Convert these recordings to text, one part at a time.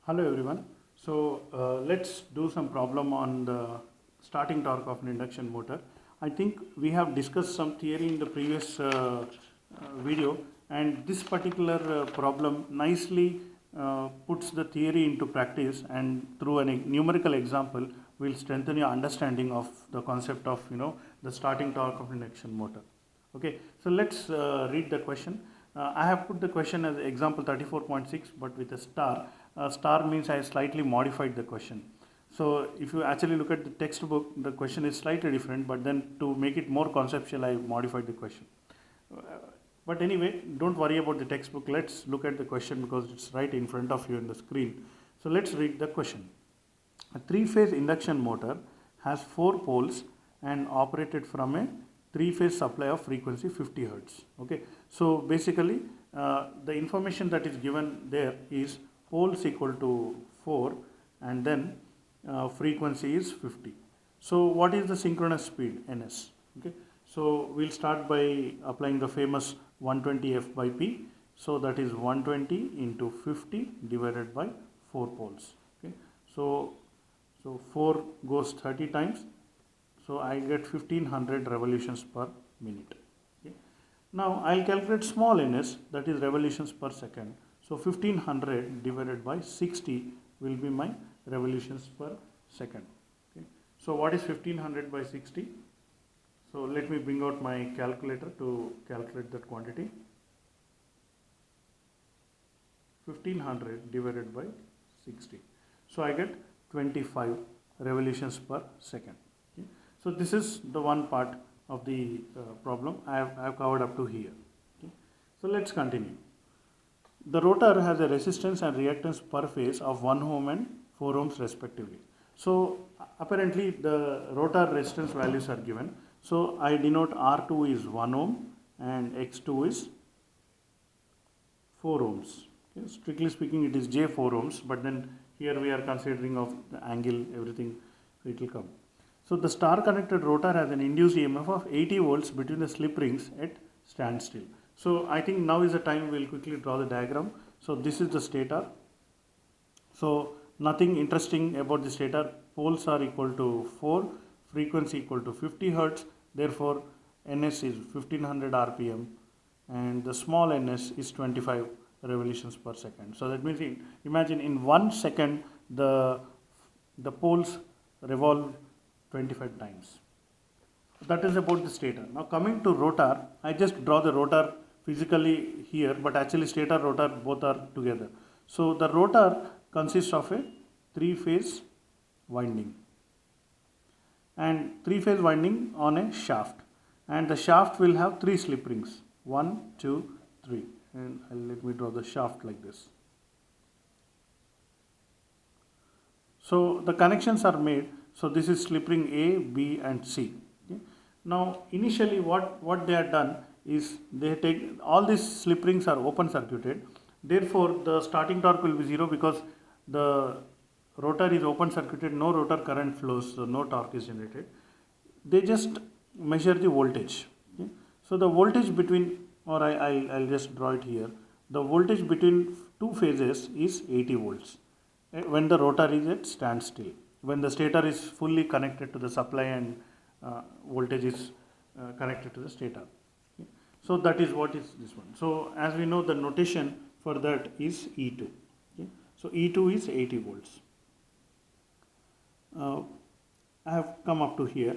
Hello everyone. Let's do some problem on the starting torque of an induction motor. I think we have discussed some theory in the previous video, and this particular problem nicely puts the theory into practice, and through a numerical example will strengthen your understanding of the concept of the starting torque of an induction motor. Okay, so let's read the question. I have put the question as example 34.6 but with a star. Star means I slightly modified the question. So if you actually look at the textbook, the question is slightly different, but then to make it more conceptual, I modified the question. But anyway, don't worry about the textbook. Let's look at the question because it's right in front of you in the screen. So let's read the question. A three-phase induction motor has four poles and operated from a three-phase supply of frequency 50 Hertz. Okay, so basically the information that is given there is poles equal to 4 and then frequency is 50. So what is the synchronous speed ns? Okay, so we'll start by applying the famous 120 F by P. So that is 120 into 50 divided by 4 poles. Okay, so 4 goes 30 times. So I get 1500 revolutions per minute. Okay. Now I'll calculate small ns, that is revolutions per second. So 1500 divided by 60 will be my revolutions per second. Okay. So what is 1500 by 60? So let me bring out my calculator to calculate that quantity. 1500 divided by 60. So I get 25 revolutions per second. Okay. So this is the one part of the problem I have covered up to here. Okay. So let's continue. The rotor has a resistance and reactance per phase of 1 ohm and 4 ohms respectively. So apparently the rotor resistance values are given. So I denote R2 is 1 ohm and X2 is 4 ohms. Okay. Strictly speaking it is J4 ohms, but then here we are considering of the angle, everything, it will come. So the star connected rotor has an induced EMF of 80 volts between the slip rings at standstill. So I think now is the time we will quickly draw the diagram. So this is the stator. So nothing interesting about the stator. Poles are equal to 4, frequency equal to 50 Hertz. Therefore ns is 1500 rpm and the small ns is 25 revolutions per second. So that means imagine in 1 second the poles revolve 25 times. That is about the stator. Now coming to rotor, I just draw the rotor physically here, but actually stator rotor both are together. So the rotor consists of a three-phase winding and three-phase winding on a shaft, and the shaft will have 3 slip rings, 1, 2, 3, and let me draw the shaft like this. So the connections are made. So this is slip ring A, B and C. Okay. Now initially what they have done is they take all these slip rings are open circuited. Therefore the starting torque will be 0 because the rotor is open circuited, no rotor current flows, so no torque is generated. They just measure the voltage. Okay. So the voltage between, or I'll just draw it here, the voltage between two phases is 80 volts when the rotor is at standstill. When the stator is fully connected to the supply and voltage is connected to the stator. Okay. So that is what is this one. So as we know, the notation for that is E2. Okay. So E2 is 80 volts. I have come up to here.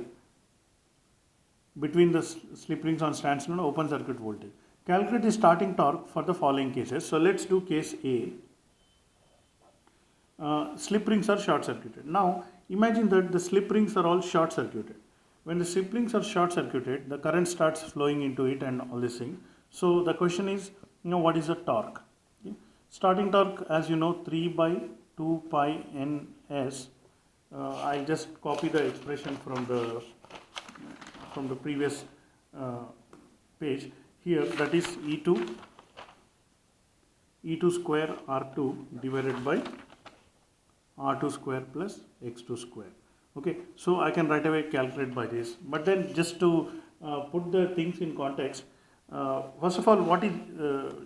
Between the slip rings on standstill and open circuit voltage. Calculate the starting torque for the following cases. So let's do case A. Slip rings are short circuited. Now imagine that the slip rings are all short circuited. When the slip rings are short circuited, the current starts flowing into it and all this thing. So the question is, what is the torque? Okay. Starting torque, as you know, 3 by 2 pi ns. I'll just copy the expression from the previous page here, that is E2 square R2 divided by R2 square plus X2 square. Okay, so I can right away calculate by this, but then just to put the things in context, first of all, what is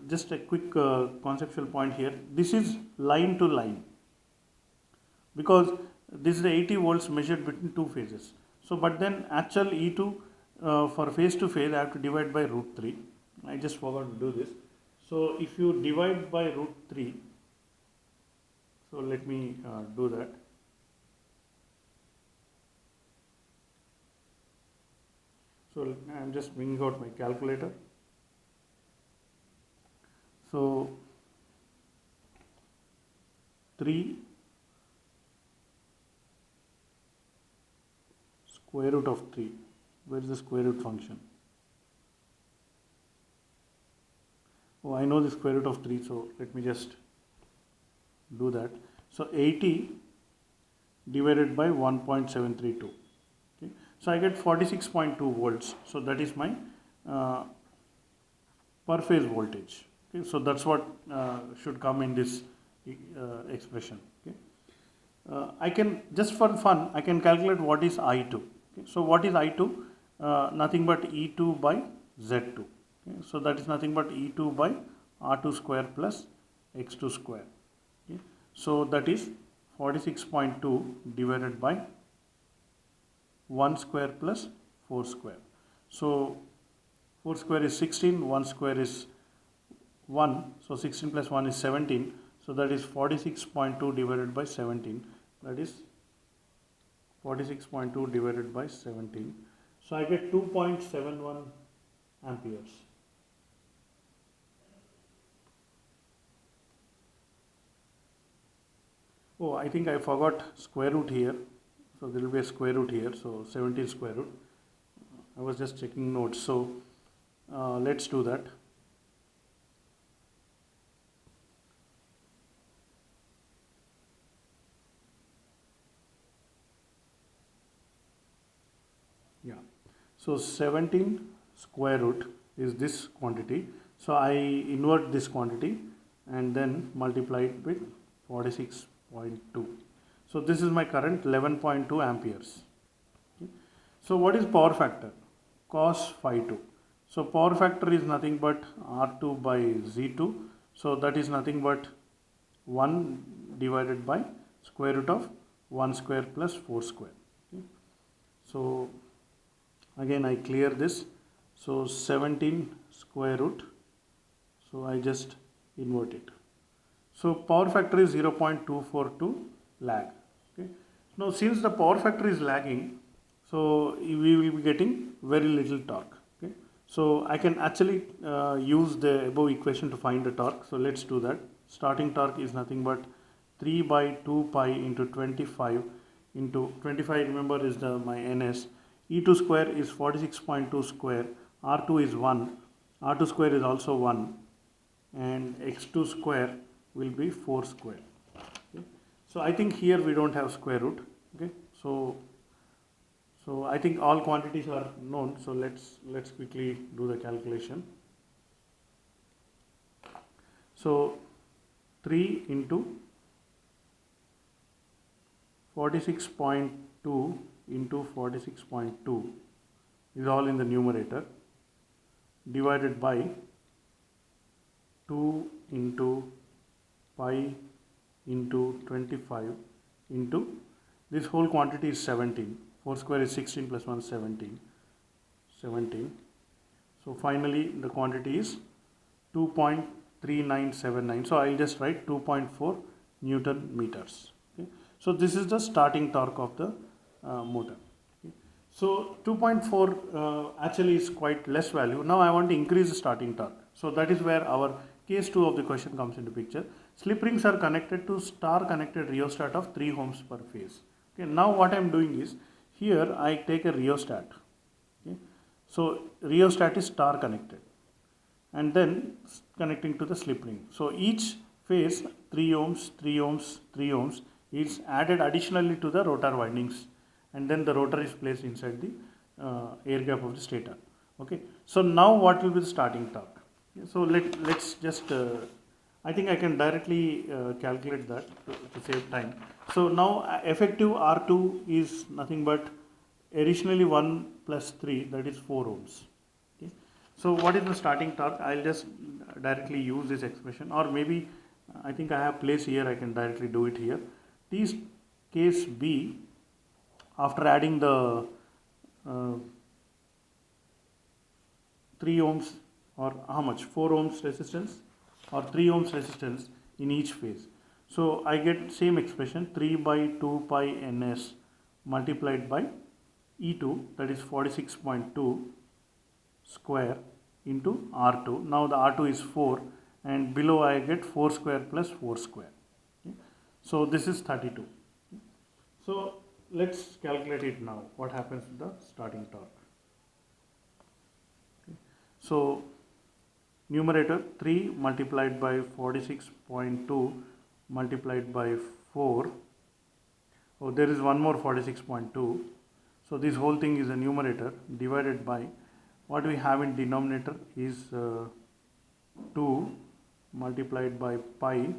just a quick conceptual point here, this is line to line. because this is the 80 volts measured between two phases. So, but then actual E2 for phase to phase I have to divide by root 3. I just forgot to do this. So, if you divide by root 3, so let me do that. So, I am just bringing out my calculator. So, 3 square root of 3. Where is the square root function? Oh, I know the square root of 3, so let me just do that. So 80 divided by 1.732. Okay. So I get 46.2 volts. So that is my per phase voltage. Okay. So that's what should come in this expression. Okay. I can, just for fun, I can calculate what is I2. Okay. So what is I2? Nothing but E2 by Z2. Okay. So that is nothing but E2 by R2 square plus X2 square. Okay. So that is 46.2 divided by 1 square plus 4 square. So 4 square is 16, 1 square is 1, so 16 plus 1 is 17. So that is 46.2 divided by 17, that is 46.2 divided by 17. So I get 2.71 amperes. Oh, I think I forgot square root here. So there will be a square root here. So 17 square root. I was just checking notes. So let's do that. Yeah. So 17 square root is this quantity. So I invert this quantity and then multiply it with 46.2. So this is my current 11.2 amperes. Okay. So what is power factor? Cos phi 2. So power factor is nothing but R2 by Z2. So that is nothing but 1 divided by square root of 1 square plus 4 square. Okay. So again I clear this. So 17 square root. So I just invert it. So power factor is 0.242 lag. Okay. Now since the power factor is lagging, so we will be getting very little torque. Okay. So I can actually use the above equation to find the torque. So let's do that. Starting torque is nothing but 3 by 2 pi into 25 into 25, remember, is my ns. E2 square is 46.2 square, R2 is 1, R2 square is also 1, and X2 square will be 4 square. Okay. So I think here we don't have square root. Okay. So I think all quantities are known. So let's quickly do the calculation. So 3 into 46.2 into 46.2 is all in the numerator, divided by 2 into pi into 25 into this whole quantity is 17. 4 square is 16 plus 1 17. So finally the quantity is 2.3979. So I'll just write 2.4 Newton meters. Okay. So this is the starting torque of the motor. Okay. So 2.4 actually is quite less value. Now I want to increase the starting torque. So that is where our case 2 of the question comes into picture. Slip rings are connected to star connected rheostat of 3 ohms per phase. Okay. Now what I am doing is, here I take a rheostat. Okay. So rheostat is star connected and then connecting to the slip ring. So each phase 3 ohms, 3 ohms, 3 ohms is added additionally to the rotor windings, and then the rotor is placed inside the air gap of the stator. Okay. So now what will be the starting torque? Okay. So let's just I think I can directly calculate that to save time. So now effective R2 is nothing but additionally 1 plus 3, that is 4 ohms. Okay. So what is the starting torque? I'll just directly use this expression, or maybe I think I have place here, I can directly do it here. case B, after adding the 3 ohms or how much 4 ohms resistance or 3 ohms resistance in each phase. So I get same expression 3 by 2 pi ns multiplied by E2, that is 46.2 square into R2. Now the R2 is 4 and below I get 4 square plus 4 square. Okay. So this is 32. So let's calculate it now. What happens to the starting torque? Okay. So numerator 3 multiplied by 46.2 multiplied by 4. Oh, there is one more 46.2. So this whole thing is a numerator divided by what we have in denominator is 2 multiplied by pi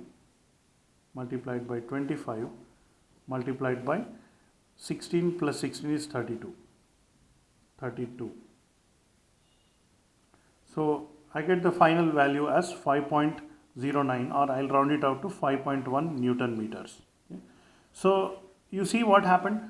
multiplied by 25 multiplied by 16 plus 16 is 32. So I get the final value as 5.09, or I'll round it out to 5.1 Newton meters. Okay. So you see what happened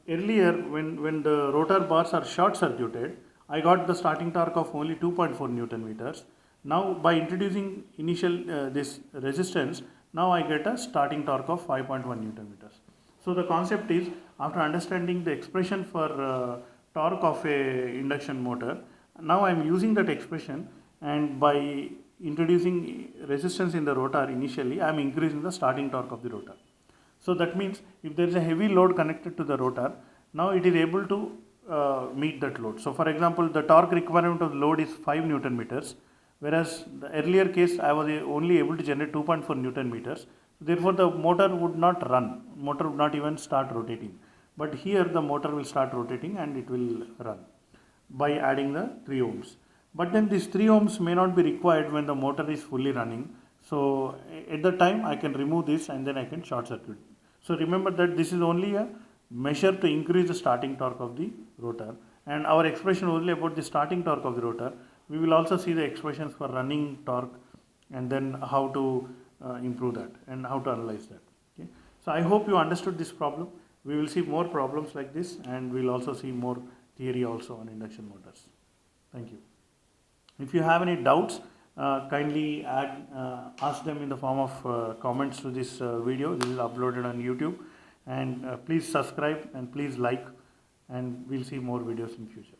earlier when the rotor bars are short circuited, I got the starting torque of only 2.4 Newton meters. Now by introducing initial this resistance, now I get a starting torque of 5.1 Newton meters. So the concept is, after understanding the expression for torque of a induction motor, now I am using that expression, and by introducing resistance in the rotor initially, I am increasing the starting torque of the rotor. So that means if there is a heavy load connected to the rotor, now it is able to meet that load. So for example, the torque requirement of the load is 5 Newton meters, whereas the earlier case I was only able to generate 2.4 Newton meters. Therefore the motor would not run, motor would not even start rotating. But here the motor will start rotating and it will run by adding the 3 ohms. But then these 3 ohms may not be required when the motor is fully running. So at the time I can remove this and then I can short circuit. So remember that this is only a measure to increase the starting torque of the rotor, and our expression only about the starting torque of the rotor. We will also see the expressions for running torque and then how to improve that and how to analyze that. Okay. So I hope you understood this problem. We will see more problems like this, and we will also see more theory also on induction motors. Thank you. If you have any doubts, kindly ask them in the form of comments to this video. This is uploaded on YouTube, and please subscribe and please like, and we'll see more videos in future.